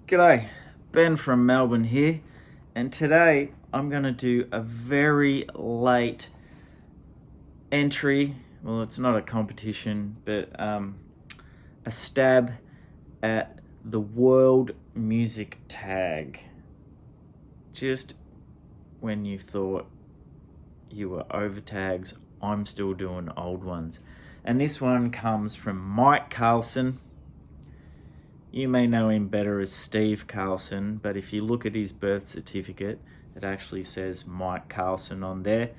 G'day, Ben from Melbourne here, and today I'm going to do a very late entry. Well, it's not a competition, but a stab at the world music tag. Just when you thought you were over tags, I'm still doing old ones. And this one comes from Mike Carlson. You may know him better as Steve Carlson, but if you look at his birth certificate, it actually says Mike Carlson on there.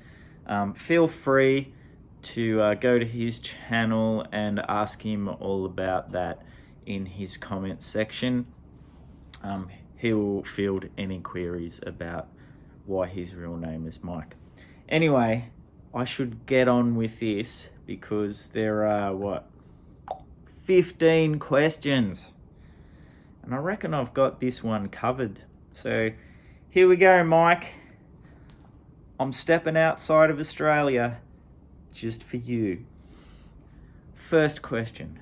Feel free to go to his channel and ask him all about that in his comment section. He will field any queries about why his real name is Mike. Anyway, I should get on with this because there are, 15 questions. And I reckon I've got this one covered. So here we go, Mike. I'm stepping outside of Australia just for you. First question.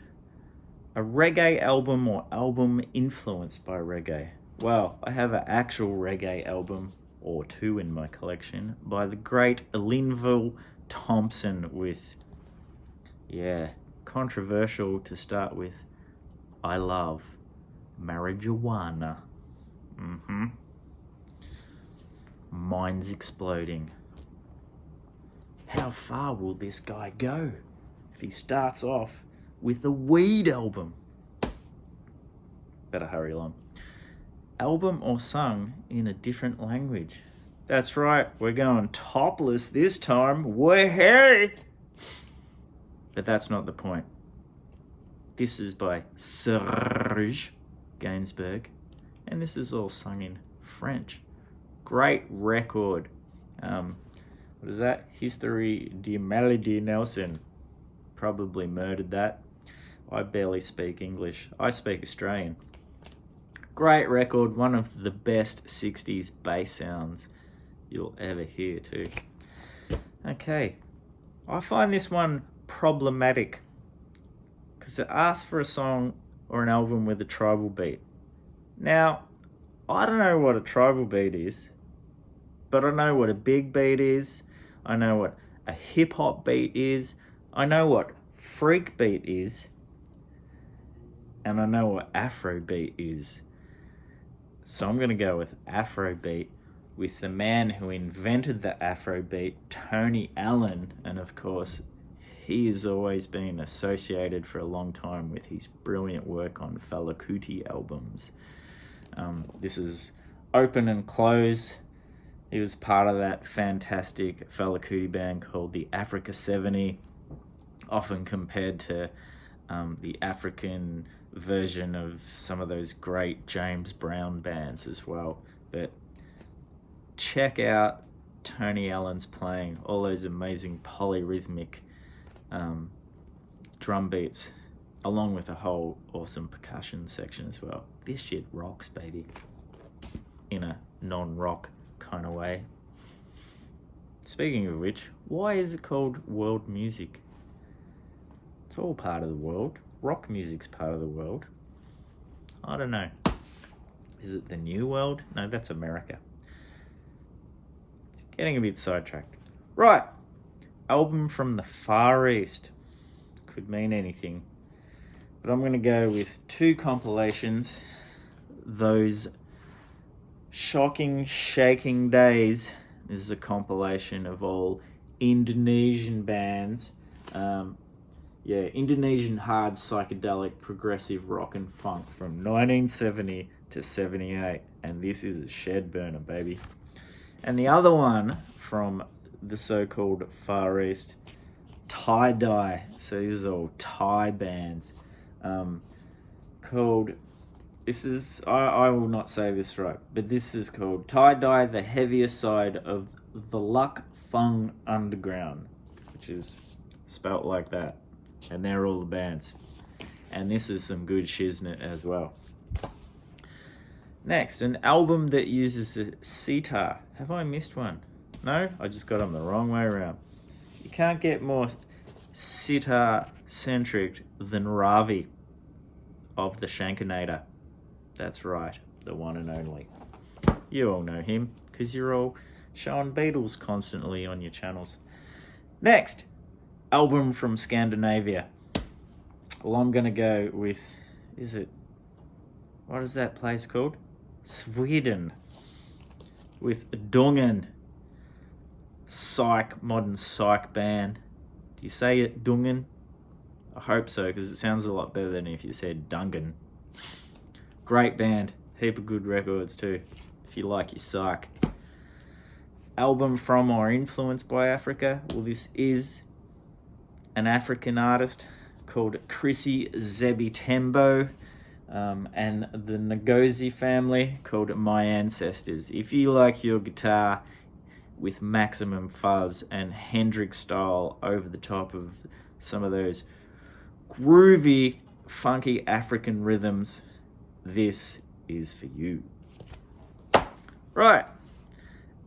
A reggae album or album influenced by reggae? Well, I have an actual reggae album or two in my collection by the great Linville Thompson with, controversial to start with, I Love Marijuana. Mind's exploding. How far will this guy go if he starts off with a weed album? Better hurry along. Album or sung in a different language? That's right, we're going topless this time. Way! But that's not the point. This is by Serge Gainsbourg, and this is all sung in French. Great record. What is that? History de Melody Nelson. Probably murdered that. I barely speak English. I speak Australian. Great record, one of the best 60s bass sounds you'll ever hear too. Okay, I find this one problematic because it asks for a song or an album with a tribal beat. Now, I don't know what a tribal beat is, but I know what a big beat is. I know what a hip-hop beat is. I know what freak beat is. And I know what Afro beat is. So I'm going to go with Afro beat with the man who invented the Afro beat, Tony Allen. And of course, he has always been associated for a long time with his brilliant work on Fela Kuti albums. This is Open and Close. He was part of that fantastic Fela Kuti band called the Africa 70, often compared to the African version of some of those great James Brown bands as well. But check out Tony Allen's playing, all those amazing polyrhythmic drum beats, along with a whole awesome percussion section as well. This shit rocks, baby, in a non-rock kind of way. Speaking of which, why is it called world music? It's all part of the world. Rock music's part of the world. I don't know. Is it the new world? No, that's America. Getting a bit sidetracked. Right. Album from the Far East. Could mean anything. But I'm going to go with two compilations. Those Shocking, Shaking Days. This is a compilation of all Indonesian bands. Indonesian hard psychedelic progressive rock and funk from 1970 to 78. And this is a shed burner, baby. And the other one from the so-called Far East, Tie-Dye. So this is all Thai bands. Called, this is, I will not say this right, but this is called Tie-Dye, the heavier side of the Luck Fung Underground, which is spelt like that. And they're all the bands. And this is some good shiznit as well. Next, an album that uses the sitar. Have I missed one? No? I just got them the wrong way around. You can't get more sitar-centric than Ravi of the Shankanator. That's right, the one and only. You all know him, because you're all showing Beatles constantly on your channels. Next, album from Scandinavia. Well, I'm going to go with, what is that place called? Sweden. With Dungen. Modern psych band. Do you say it Dungen? I hope so, because it sounds a lot better than if you said Dungan. Great band. Heap of good records too, if you like your psych. Album from or influenced by Africa. Well, this is an African artist called Chrissy Zebitembo, and the Ngozi family, called My Ancestors. If you like your guitar with maximum fuzz and Hendrix style over the top of some of those groovy, funky African rhythms, this is for you. Right,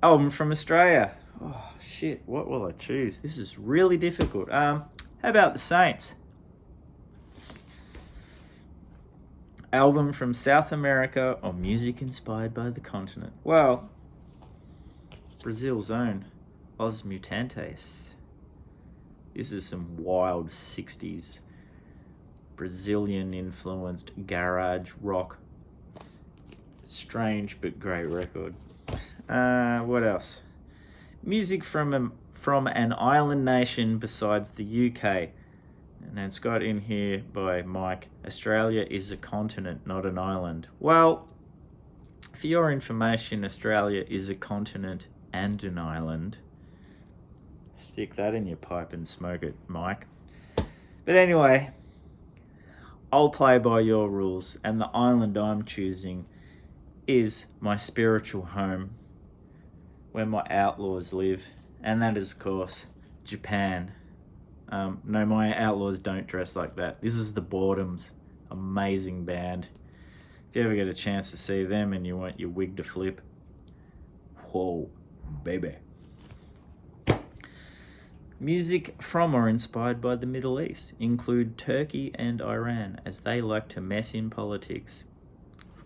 album from Australia. Oh shit, what will I choose? This is really difficult. How about the Saints? Album from South America or music inspired by the continent? Well, Brazil's own Os Mutantes. This is some wild 60s Brazilian influenced garage rock. Strange but great record. What else? Music from an island nation besides the UK. And it's got in here by Mike, Australia is a continent, not an island. Well, for your information, Australia is a continent and an island. Stick that in your pipe and smoke it, Mike. But anyway, I'll play by your rules, and the island I'm choosing is my spiritual home, where my outlaws live, and that is, of course, Japan. No, my outlaws don't dress like that. This is the Boredoms, amazing band. If you ever get a chance to see them and you want your wig to flip, whoa, baby. Music from or inspired by the Middle East include Turkey and Iran, as they like to mess in politics.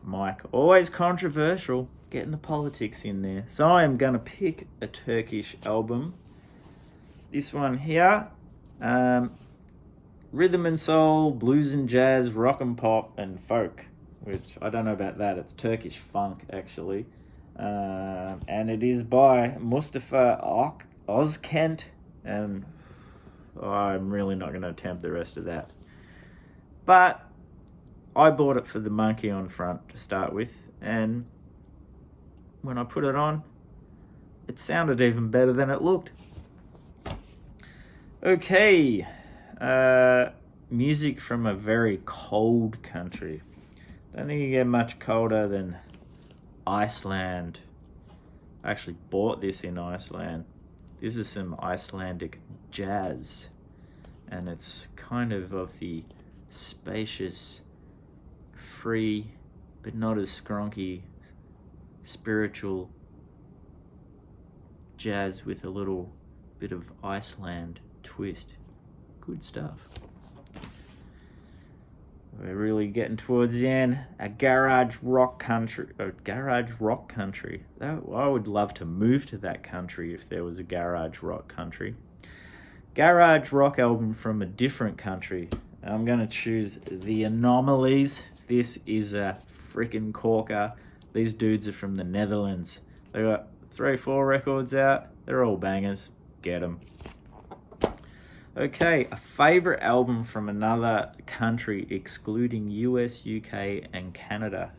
Mike, always controversial, getting the politics in there. So I am going to pick a Turkish album. This one here, rhythm and soul, blues and jazz, rock and pop, and folk, which I don't know about that. It's Turkish funk, actually. And it is by Mustafa Özkent, and I'm really not going to attempt the rest of that. But I bought it for the monkey on front to start with, and when I put it on, it sounded even better than it looked. Okay, music from a very cold country. Don't think you get much colder than Iceland. I actually bought this in Iceland. This is some Icelandic jazz, and it's kind of the spacious, free, but not as skronky, spiritual jazz with a little bit of Iceland twist. Good stuff. We're really getting towards the end. A garage rock country. I would love to move to that country if there was a garage rock country. Garage rock album from a different country. I'm going to choose The Anomalies. This is a freaking corker. These dudes are from the Netherlands. They got 3-4 records out. They're all bangers. Get them. Okay, a favourite album from another country excluding US, UK and Canada.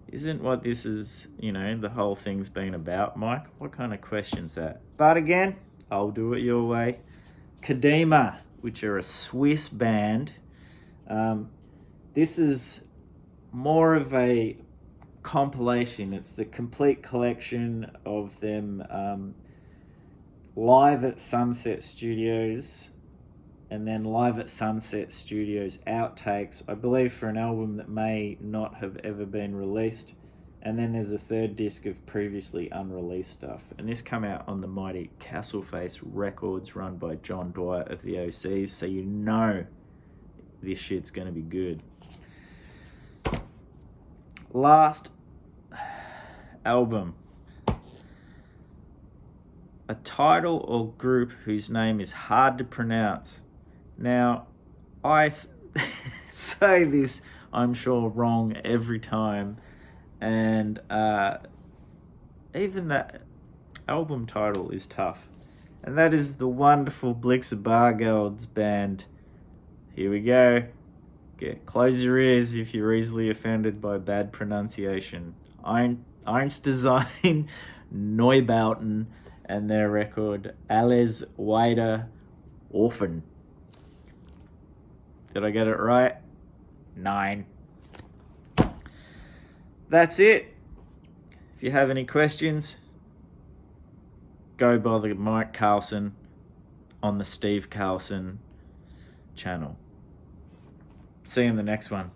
Isn't what this is, the whole thing's been about, Mike? What kind of question's that? But again, I'll do it your way. Kadima, which are a Swiss band. This is more of a compilation. It's the complete collection of them live at Sunset Studios, and then live at Sunset Studios outtakes, I believe, for an album that may not have ever been released. And then there's a third disc of previously unreleased stuff. And this come out on the mighty Castleface Records, run by John Dwyer of the OCs, so this shit's going to be good. Last album. A title or group whose name is hard to pronounce. Now, I say this, I'm sure, wrong every time. And even that album title is tough. And that is the wonderful Blixa Bargeld's band. Here we go. Close your ears if you're easily offended by bad pronunciation. Einstein Neubauten and their record Alles Weiter Orphan. Did I get it right? 9. That's it. If you have any questions, go bother Mike Carlson on the Steve Carlson channel. See you in the next one.